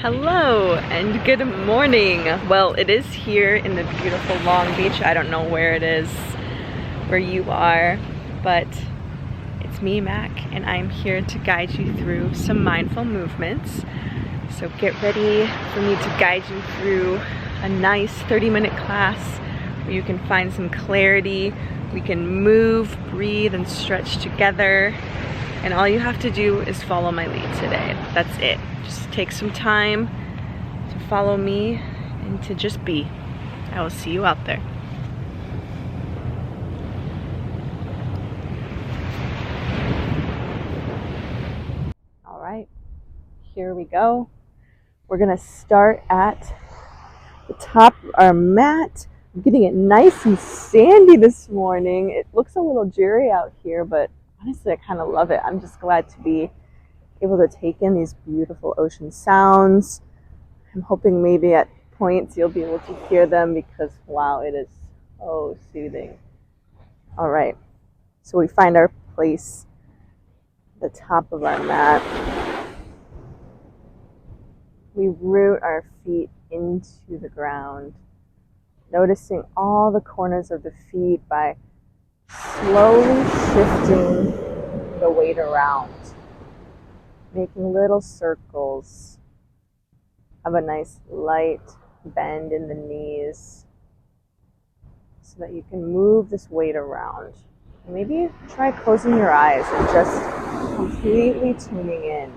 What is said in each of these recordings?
Hello and good morning. Well, it is here in the beautiful Long Beach. I don't know where it is, where you are, but it's me, Mac, and I'm here to guide you through some mindful movements. So get ready for me to guide you through a nice 30-minute class where you can find some clarity. We can move, breathe, and stretch together. And all you have to do is follow my lead today. That's it. Just take some time to follow me and to just be. I will see you out there. All right, here we go. We're gonna start at the top of our mat. I'm getting it nice and sandy this morning. It looks a little dreary out here, but honestly, I kind of love it. I'm just glad to be able to take in these beautiful ocean sounds. I'm hoping maybe at points you'll be able to hear them because, wow, it is so soothing. All right, so we find our place at the top of our mat. We root our feet into the ground, noticing all the corners of the feet by slowly shifting the weight around, making little circles. Have a nice light bend in the knees so that you can move this weight around. Maybe try closing your eyes and just completely tuning in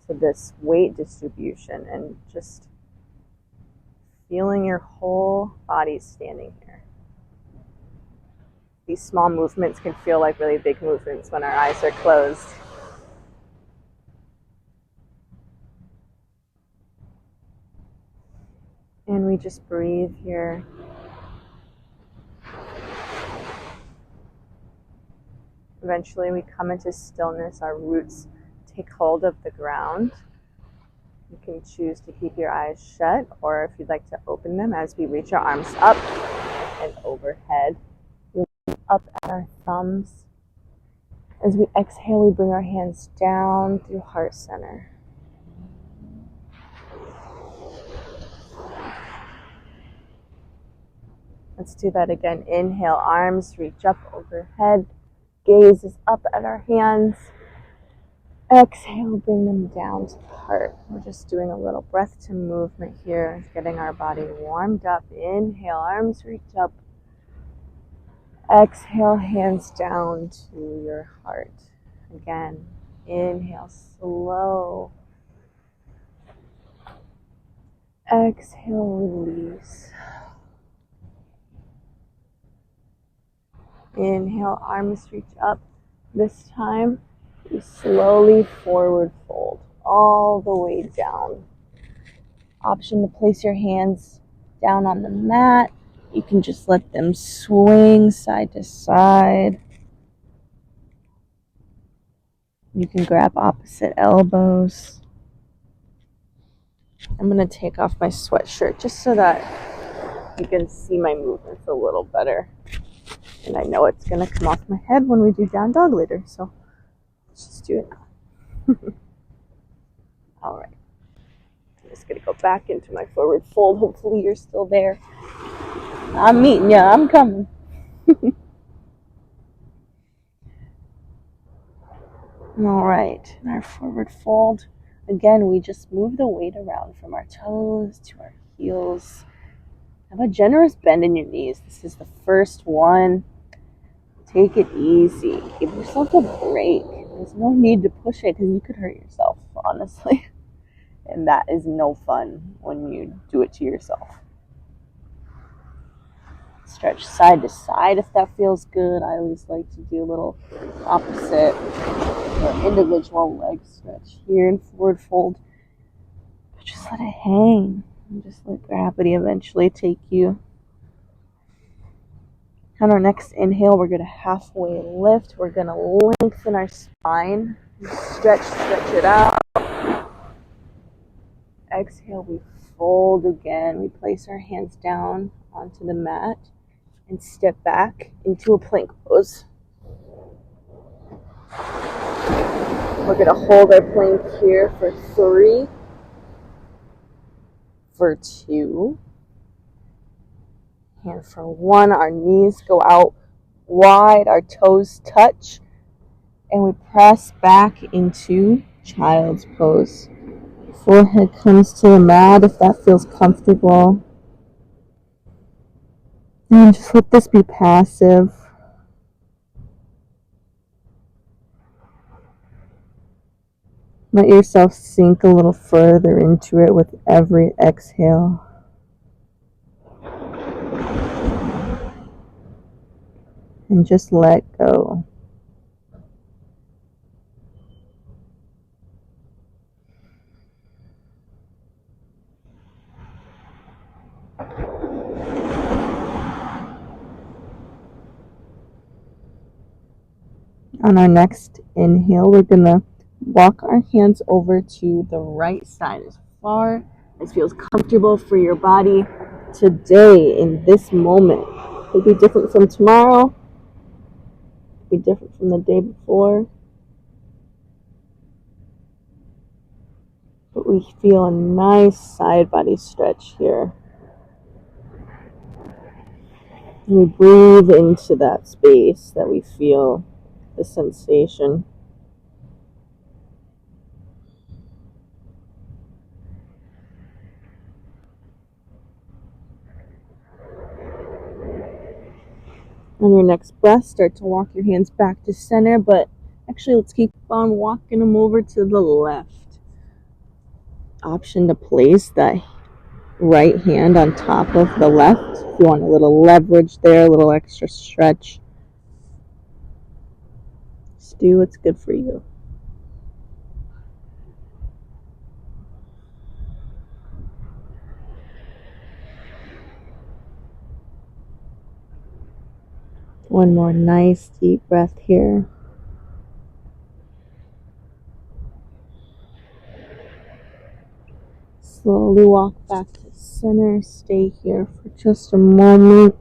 to this weight distribution and just feeling your whole body standing here. These small movements can feel like really big movements when our eyes are closed. And we just breathe here. Eventually we come into stillness. Our roots take hold of the ground. You can choose to keep your eyes shut, or if you'd like to open them as we reach our arms up and overhead. We look up at our thumbs. As we exhale, we bring our hands down through heart center. Let's do that again. Inhale, arms reach up overhead. Gaze is up at our hands. Exhale, bring them down to the heart. We're just doing a little breath to movement here, getting our body warmed up. Inhale, arms reach up. Exhale, hands down to your heart. Again, inhale, slow. Exhale, release. Inhale, arms reach up. This time, you slowly forward fold all the way down. Option to place your hands down on the mat. You can just let them swing side to side. You can grab opposite elbows. I'm going to take off my sweatshirt just so that you can see my movements a little better. And I know it's going to come off my head when we do down dog later, so let's just do it now. All right. I'm just going to go back into my forward fold. Hopefully you're still there. I'm meeting ya. I'm coming. All right. In our forward fold, again, we just move the weight around from our toes to our heels. Have a generous bend in your knees. This is the first one. Take it easy. Give yourself a break. There's no need to push it because you could hurt yourself, honestly. And that is no fun when you do it to yourself. Stretch side to side if that feels good. I always like to do a little opposite or individual leg stretch here in forward fold. But just let it hang and just let gravity eventually take you. On our next inhale, we're going to halfway lift. We're going to lengthen our spine. Stretch it out. Exhale, we fold again. We place our hands down onto the mat and step back into a plank pose. We're going to hold our plank here for 3, for 2. And for 1, our knees go out wide, our toes touch, and we press back into child's pose. Forehead comes to the mat if that feels comfortable. And just let this be passive. Let yourself sink a little further into it with every exhale. And just let go. On our next inhale, we're going to walk our hands over to the right side as far as feels comfortable for your body today in this moment. Could be different from tomorrow, could be different from the day before. But we feel a nice side body stretch here. And we breathe into that space that we feel the sensation. On your next breath, start to walk your hands back to center, but actually let's keep on walking them over to the left. Option to place that right hand on top of the left. If you want a little leverage there, a little extra stretch, just do what's good for you. One more nice deep breath here. Slowly walk back to center. Stay here for just a moment.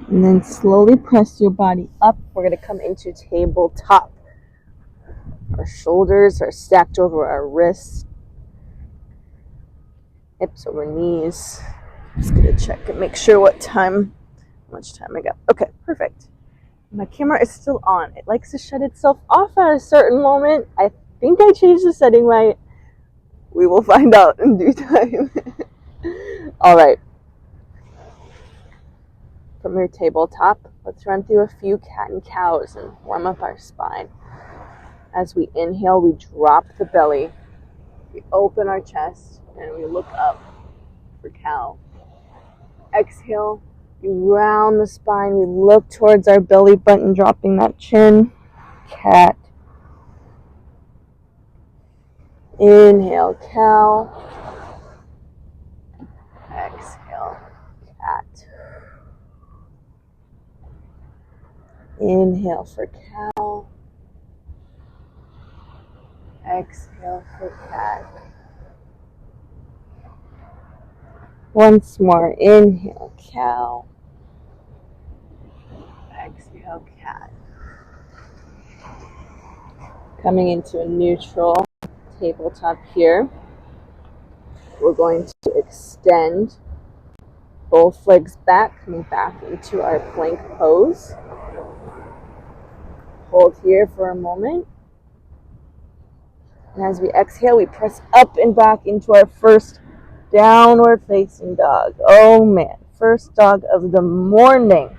And then slowly press your body up. We're going to come into tabletop. Our shoulders are stacked over our wrists. Hips over knees. Just going to check and make sure how much time I got. Okay, perfect. My camera is still on. It likes to shut itself off at a certain moment. I think I changed the setting right. We will find out in due time. All right. From your tabletop, let's run through a few cat and cows and warm up our spine. As we inhale, we drop the belly. We open our chest and we look up for cow. Exhale, we round the spine. We look towards our belly button, dropping that chin. Cat. Inhale, cow. Exhale, cat. Inhale for cow. Exhale for cat. Once more, inhale, cow. Exhale, cat. Coming into a neutral tabletop here. We're going to extend both legs back, coming back into our plank pose. Hold here for a moment. And as we exhale, we press up and back into our first downward facing dog. Oh man, first dog of the morning.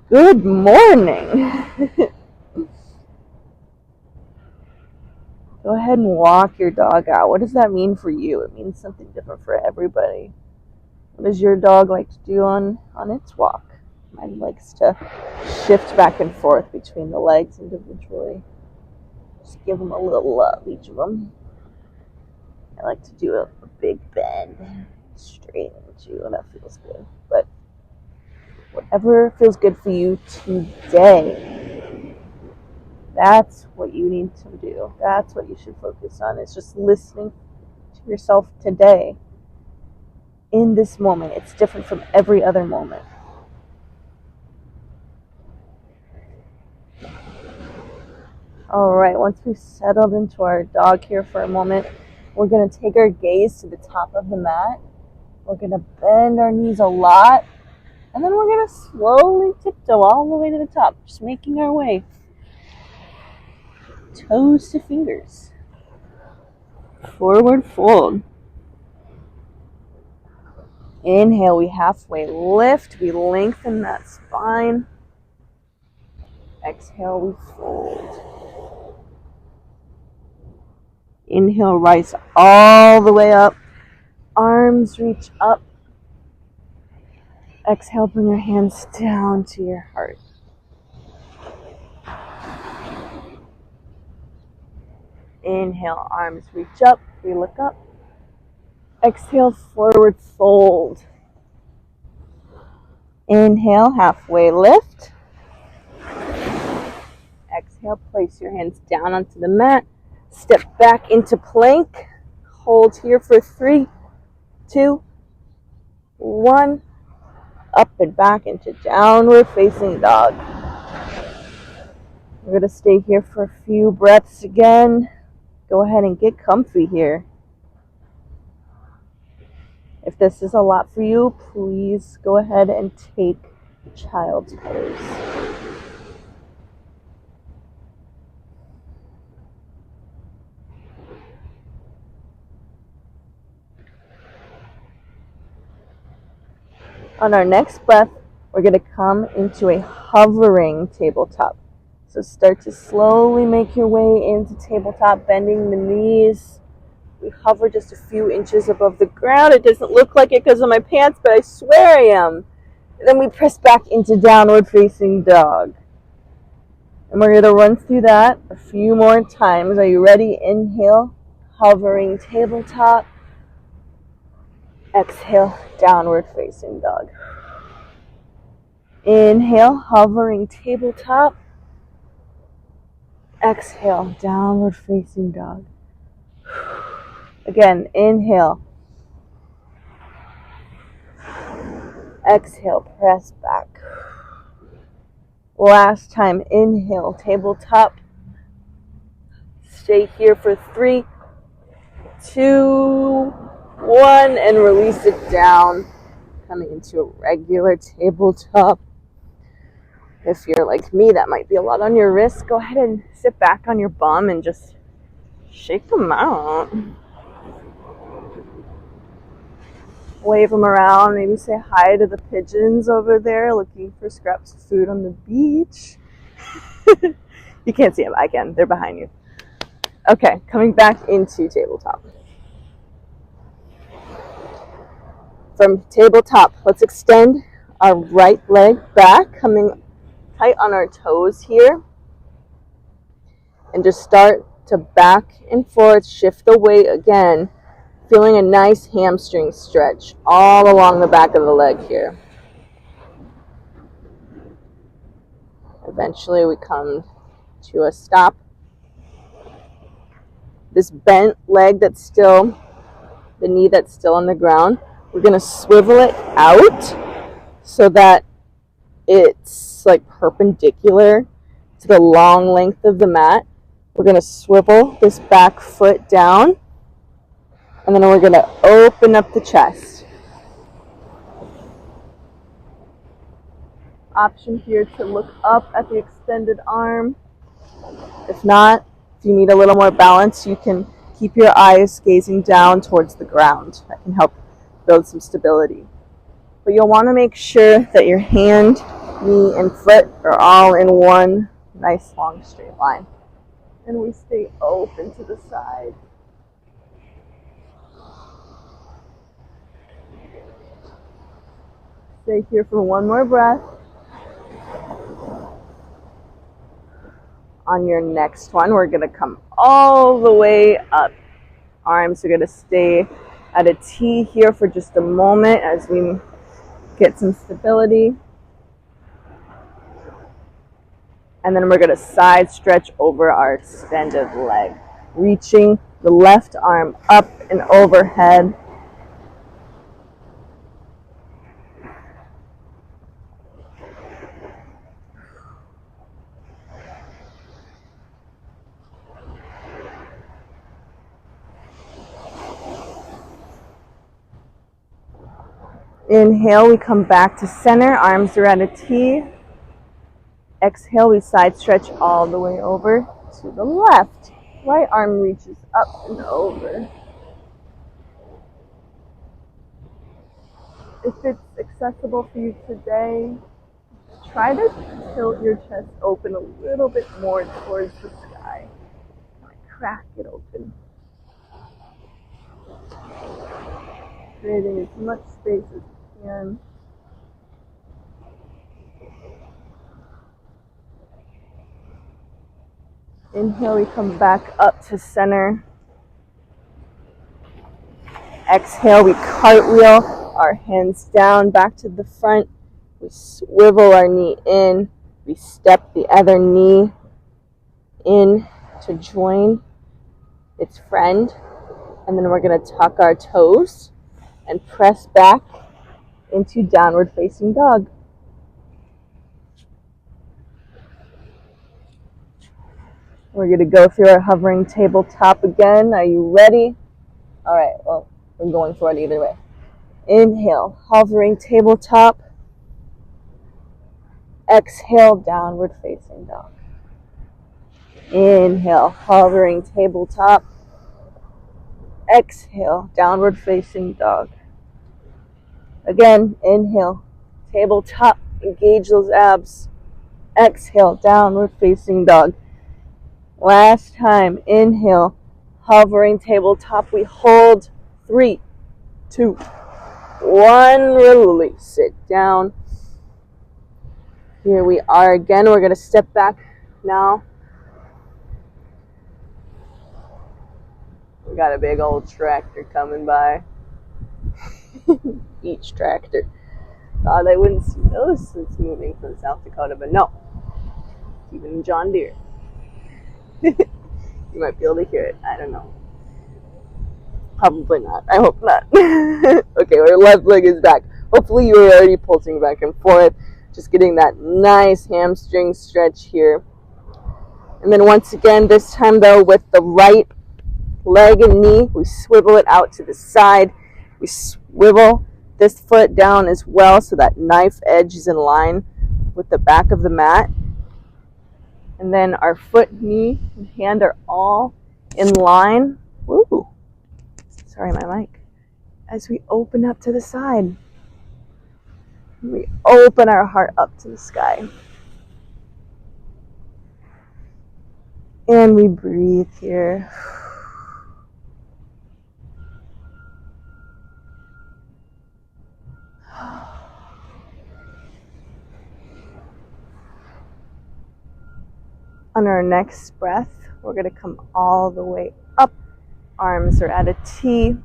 Good morning. Go ahead and walk your dog out. What does that mean for you? It means something different for everybody. What does your dog like to do on its walk? Mine likes to shift back and forth between the legs individually. Just give them a little love, each of them. I like to do a big bend, straight into, and that feels good. But whatever feels good for you today, that's what you need to do. That's what you should focus on. It's just listening to yourself today. In this moment, it's different from every other moment. All right, once we've settled into our dog here for a moment, we're going to take our gaze to the top of the mat. We're going to bend our knees a lot, and then we're going to slowly tiptoe all the way to the top, just making our way. Toes to fingers. Forward fold. Inhale, we halfway lift. We lengthen that spine. Exhale, we fold. Inhale, rise all the way up. Arms reach up. Exhale, bring your hands down to your heart. Inhale, arms reach up. We look up. Exhale, forward fold. Inhale, halfway lift. Exhale, place your hands down onto the mat. Step back into plank. Hold here for 3, 2, 1. Up and back into downward facing dog. We're going to stay here for a few breaths again. Go ahead and get comfy here. If this is a lot for you, please go ahead and take child's pose. On our next breath, we're going to come into a hovering tabletop. So start to slowly make your way into tabletop, bending the knees. We hover just a few inches above the ground. It doesn't look like it because of my pants, but I swear I am. And then we press back into downward facing dog. And we're going to run through that a few more times. Are you ready? Inhale, hovering tabletop. Exhale, downward facing dog. Inhale, hovering tabletop. Exhale, downward facing dog. Again, inhale. Exhale, press back. Last time, inhale, tabletop. Stay here for 3, 2, 1, and release it down. Coming into a regular tabletop. If you're like me, that might be a lot on your wrists. Go ahead and sit back on your bum and just shake them out. Wave them around, maybe say hi to the pigeons over there looking for scraps of food on the beach. You can't see them, I can, they're behind you. Okay, coming back into tabletop. From tabletop, let's extend our right leg back, coming tight on our toes here. And just start to back and forth, shift the weight again. Feeling a nice hamstring stretch all along the back of the leg here. Eventually we come to a stop. This bent leg that's still, the knee that's still on the ground, we're going to swivel it out so that it's like perpendicular to the long length of the mat. We're going to swivel this back foot down. And then we're going to open up the chest. Option here to look up at the extended arm. If not, if you need a little more balance, you can keep your eyes gazing down towards the ground. That can help build some stability. But you'll want to make sure that your hand, knee, and foot are all in one nice long straight line. And we stay open to the side. Stay here for one more breath. On your next one, we're going to come all the way up. Arms are going to stay at a T here for just a moment as we get some stability. And then we're going to side stretch over our extended leg, reaching the left arm up and overhead. Inhale, we come back to center, arms are at a T. Exhale, we side stretch all the way over to the left. Right arm reaches up and over. If it's accessible for you today, try to tilt your chest open a little bit more towards the sky. Crack it open. Creating as much space as you can. Inhale, we come back up to center. Exhale, we cartwheel our hands down, back to the front. We swivel our knee in. We step the other knee in to join its friend. And then we're going to tuck our toes and press back into downward facing dog. We're going to go through our hovering tabletop again. Are you ready? All right, well, we're going for it either way. Inhale, hovering tabletop. Exhale, downward facing dog. Inhale, hovering tabletop. Exhale, downward facing dog. Again, inhale, tabletop, engage those abs. Exhale, downward facing dog. Last time, inhale, hovering tabletop. We hold 3, 2, 1, release. Sit down. Here we are again. We're going to step back now. We got a big old tractor coming by. Each tractor. Thought I wouldn't see those since moving from South Dakota, but no. Even John Deere. You might be able to hear it. I don't know. Probably not. I hope not. Okay, our left leg is back. Hopefully you were already pulsing back and forth. Just getting that nice hamstring stretch here. And then once again, this time though, with the right leg and knee, we swivel it out to the side. We swivel this foot down as well so that knife edge is in line with the back of the mat. And then our foot, knee, and hand are all in line. Woo! Sorry, my mic. As we open up to the side. We open our heart up to the sky. And we breathe here. On our next breath, we're going to come all the way up. Arms are at a T.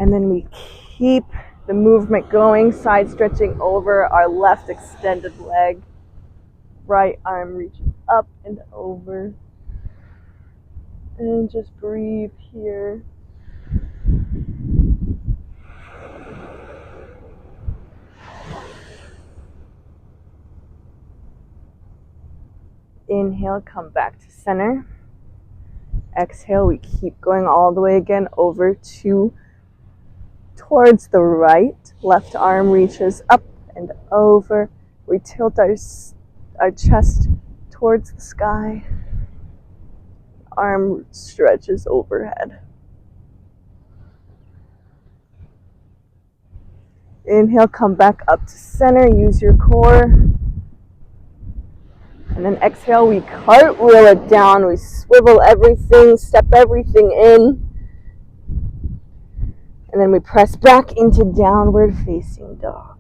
And then we keep the movement going, side stretching over our left extended leg. Right arm reaches up and over. And just breathe here. Inhale, come back to center. Exhale, we keep going all the way again over towards the right. Left arm reaches up and over. We tilt our chest towards the sky. Arm stretches overhead. Inhale, come back up to center. Use your core. And then exhale, we cartwheel it down. We swivel everything, step everything in. And then we press back into downward facing dog.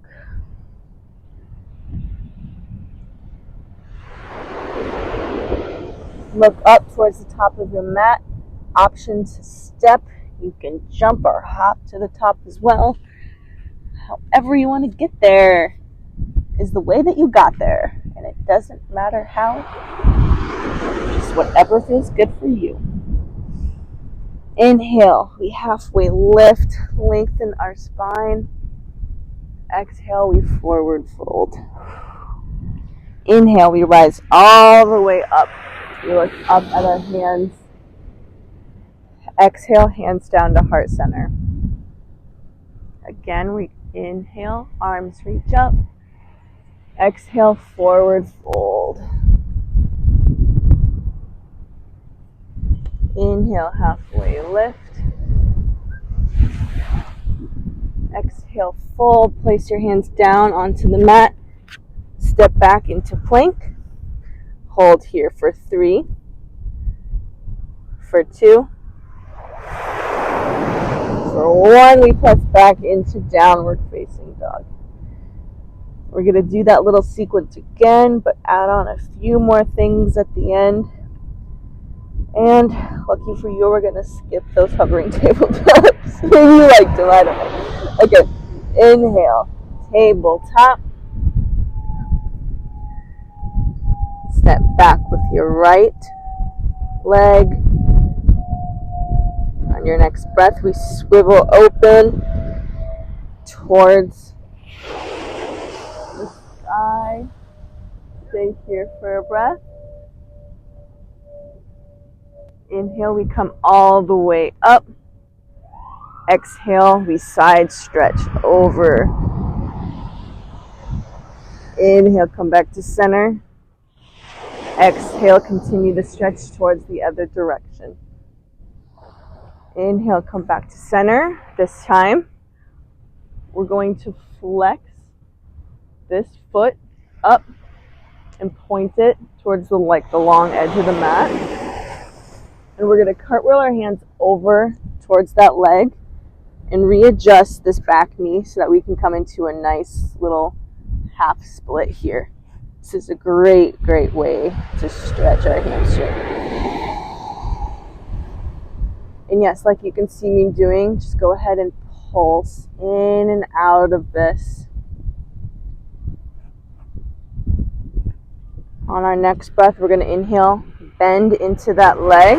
Look up towards the top of your mat. Option to step. You can jump or hop to the top as well. However you want to get there is the way that you got there. And it doesn't matter how. Just whatever feels good for you. Inhale, we halfway lift, lengthen our spine. Exhale, we forward fold. Inhale, we rise all the way up. We look up at our hands. Exhale, hands down to heart center. Again, we inhale, arms reach up. Exhale, forward fold. Inhale, halfway lift. Exhale, fold. Place your hands down onto the mat. Step back into plank. Hold here for 3, for 2, for 1. We press back into downward facing dog. We're going to do that little sequence again, but add on a few more things at the end. And lucky for you, we're going to skip those hovering tabletops. Maybe you liked them, I don't know. Okay, inhale, tabletop. Step back with your right leg. On your next breath, we swivel open towards the sky. Stay here for a breath. Inhale, we come all the way up. Exhale, we side stretch over. Inhale, come back to center. Exhale, continue to stretch towards the other direction. Inhale, come back to center. This time, we're going to flex this foot up and point it towards the long edge of the mat. And we're going to cartwheel our hands over towards that leg and readjust this back knee so that we can come into a nice little half split here. This is a great, great way to stretch our hamstring. And yes, like you can see me doing, just go ahead and pulse in and out of this. On our next breath, we're going to inhale, bend into that leg,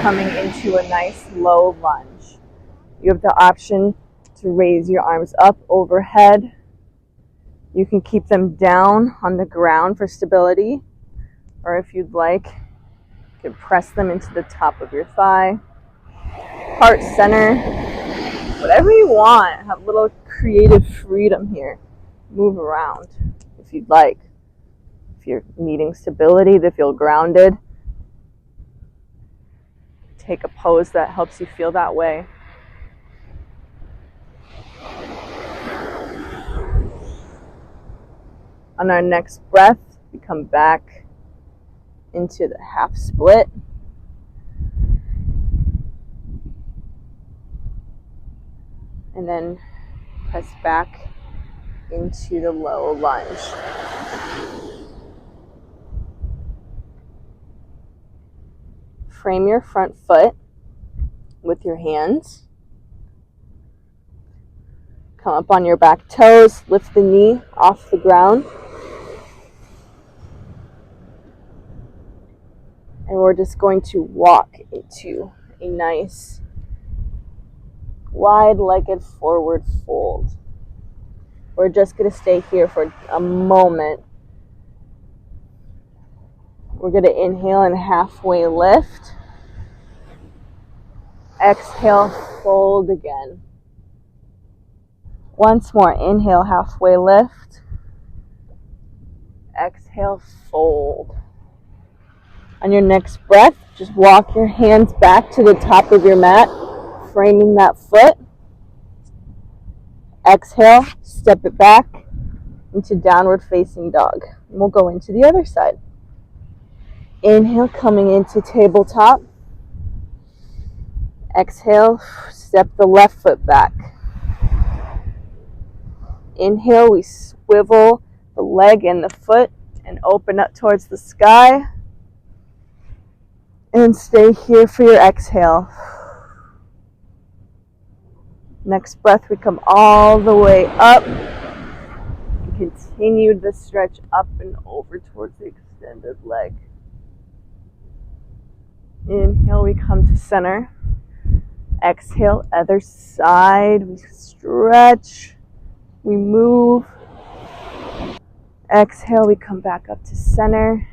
coming into a nice low lunge. You have the option to raise your arms up overhead. You can keep them down on the ground for stability, or if you'd like, you can press them into the top of your thigh, heart center, whatever you want. Have a little creative freedom here. Move around if you'd like. If you're needing stability to feel grounded, take a pose that helps you feel that way. On our next breath, we come back into the half split. And then press back into the low lunge. Frame your front foot with your hands. Come up on your back toes, lift the knee off the ground. And we're just going to walk into a nice wide-legged forward fold. We're just going to stay here for a moment. We're going to inhale and halfway lift. Exhale, fold again. Once more, inhale, halfway lift. Exhale, fold. On your next breath, just walk your hands back to the top of your mat, framing that foot. Exhale, step it back into downward facing dog. And we'll go into the other side. Inhale, coming into tabletop. Exhale, step the left foot back. Inhale, we swivel the leg and the foot and open up towards the sky. And stay here for your exhale. Next breath, we come all the way up. And continue the stretch up and over towards the extended leg. Inhale, we come to center. Exhale, other side. We stretch. We move. Exhale, we come back up to center.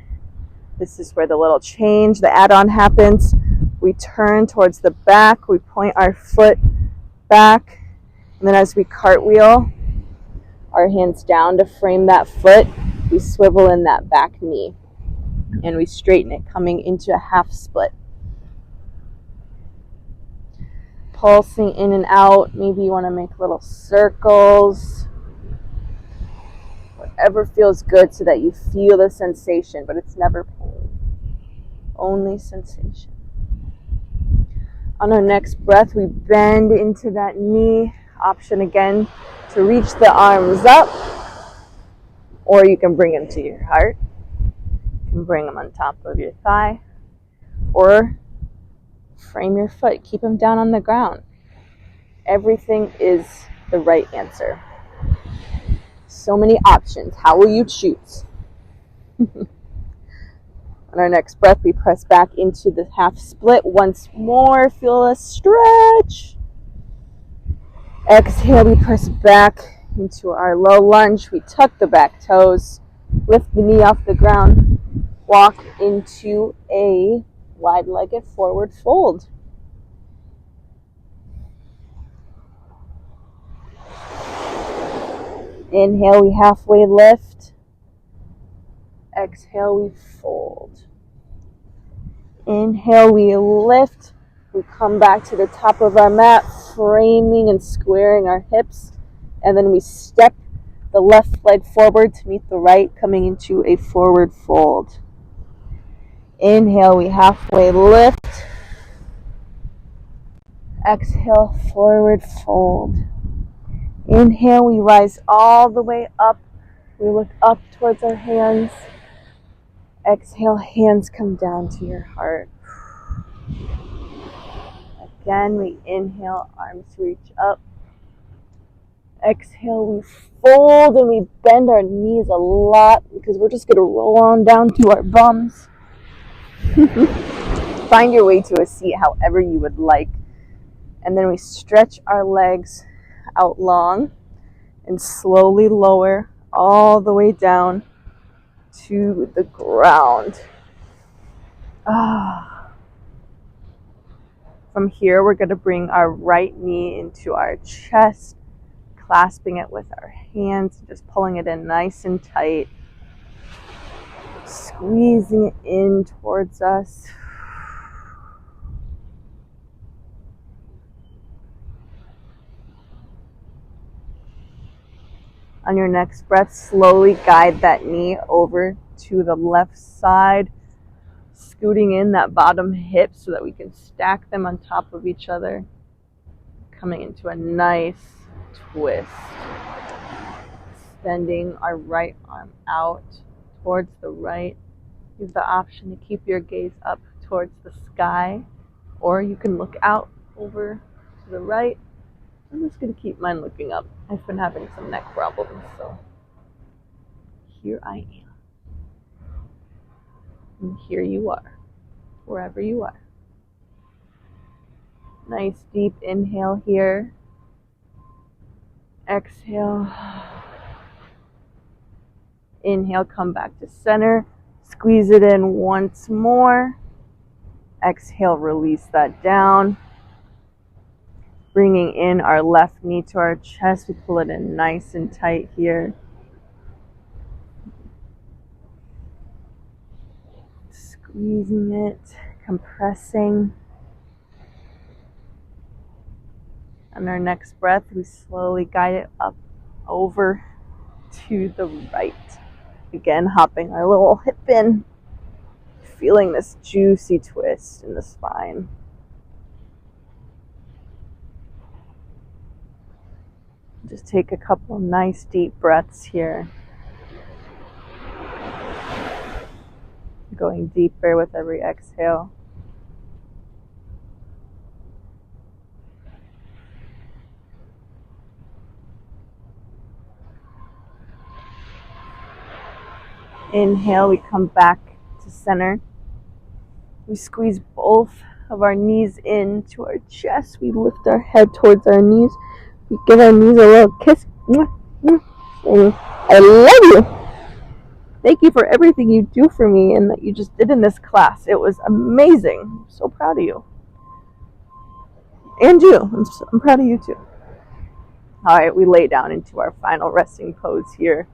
This is where the little change, the add-on happens. We turn towards the back. We point our foot back And then as we cartwheel our hands down to frame that foot, we swivel in that back knee and we straighten it, coming into a half split. Pulsing in and out. Maybe you want to make little circles. Whatever feels good so that you feel the sensation, but it's never pain. Only sensation. On our next breath, we bend into that knee. Option again to reach the arms up, or you can bring them to your heart. You can bring them on top of your thigh, or frame your foot. Keep them down on the ground. Everything is the right answer. So many options. How will you choose? On our next breath, we press back into the half split once more. Feel a stretch. Exhale, we press back into our low lunge. We tuck the back toes, lift the knee off the ground, walk into a wide-legged forward fold. Inhale, we halfway lift. Exhale, we fold. Inhale, we lift. We come back to the top of our mat, framing and squaring our hips. And then we step the left leg forward to meet the right, coming into a forward fold. Inhale, we halfway lift. Exhale, forward fold. Inhale, we rise all the way up. We look up towards our hands. Exhale, hands come down to your heart. Again, we inhale, arms reach up. Exhale, we fold and we bend our knees a lot because we're just going to roll on down to our bums. Find your way to a seat however you would like. And then we stretch our legs out long and slowly lower all the way down to the ground. From here, we're going to bring our right knee into our chest, clasping it with our hands, just pulling it in nice and tight, squeezing it in towards us. On your next breath, slowly guide that knee over to the left side, scooting in that bottom hip so that we can stack them on top of each other, coming into a nice twist. Extending our right arm out towards the right. You have the option to keep your gaze up towards the sky, or you can look out over to the right. I'm just going to keep mine looking up. I've been having some neck problems, so here I am. And here you are, wherever you are. Nice deep inhale here. Exhale. Inhale, come back to center. Squeeze it in once more. Exhale, release that down. Bringing in our left knee to our chest. We pull it in nice and tight here. Squeezing it, compressing. On our next breath, we slowly guide it up over to the right. Again, hopping our little hip in, feeling this juicy twist in the spine. Just take a couple nice deep breaths here. Going deeper with every exhale. Inhale, we come back to center. We squeeze both of our knees into our chest. We lift our head towards our knees. We give our knees a little kiss. I love you. Thank you for everything you do for me and that you just did in this class. It was amazing. I'm so proud of you. And you. I'm proud of you too. All right, we lay down into our final resting pose here,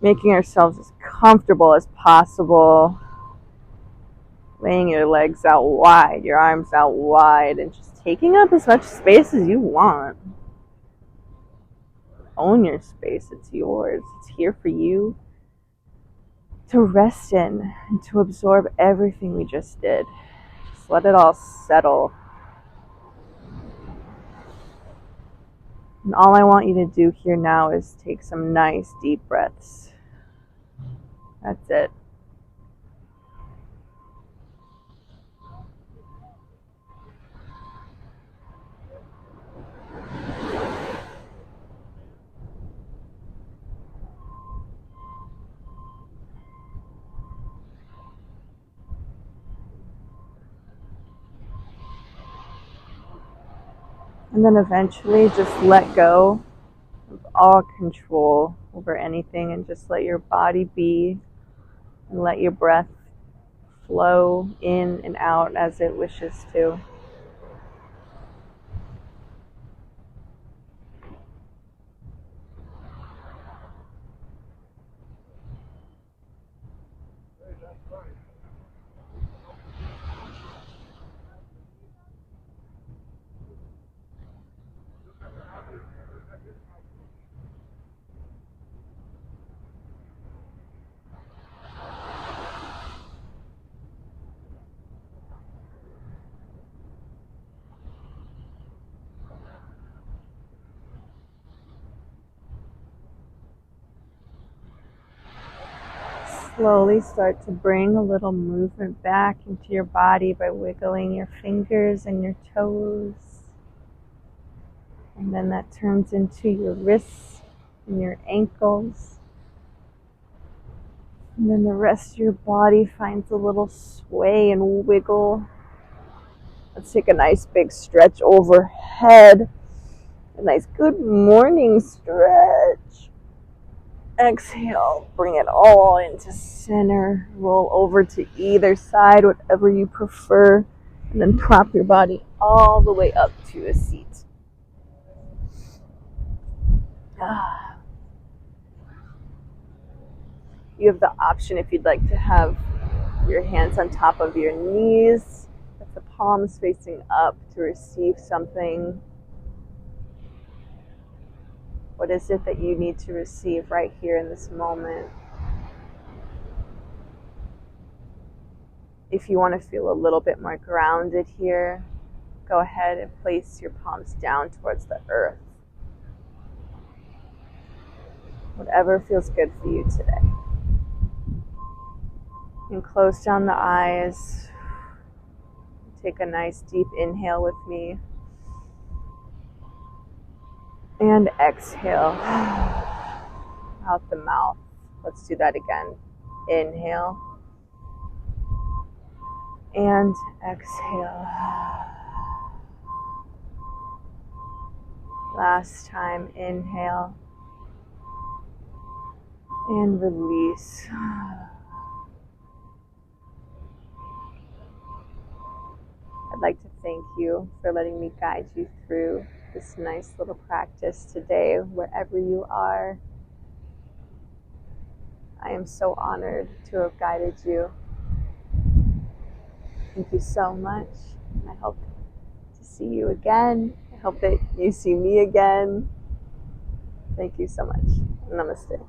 making ourselves as comfortable as possible. Laying your legs out wide, your arms out wide, and just taking up as much space as you want. Own your space, it's yours. It's here for you to rest in and to absorb everything we just did. Just let it all settle. And all I want you to do here now is take some nice deep breaths. That's it. And then eventually just let go of all control over anything and just let your body be, and let your breath flow in and out as it wishes to. Slowly start to bring a little movement back into your body by wiggling your fingers and your toes. And then that turns into your wrists and your ankles. And then the rest of your body finds a little sway and wiggle. Let's take a nice big stretch overhead. A nice good morning stretch. Exhale, bring it all into center. Roll over to either side, whatever you prefer. And then prop your body all the way up to a seat. You have the option, if you'd like, to have your hands on top of your knees, with the palms facing up to receive something. What is it that you need to receive right here in this moment? If you want to feel a little bit more grounded here, go ahead and place your palms down towards the earth. Whatever feels good for you today. And close down the eyes. Take a nice deep inhale with me. And exhale out the mouth. Let's do that again. Inhale. And exhale. Last time, inhale. And release. I'd like to thank you for letting me guide you through this nice little practice today, wherever you are. I am so honored to have guided you. Thank you so much. I hope to see you again. I hope that you see me again. Thank you so much. Namaste.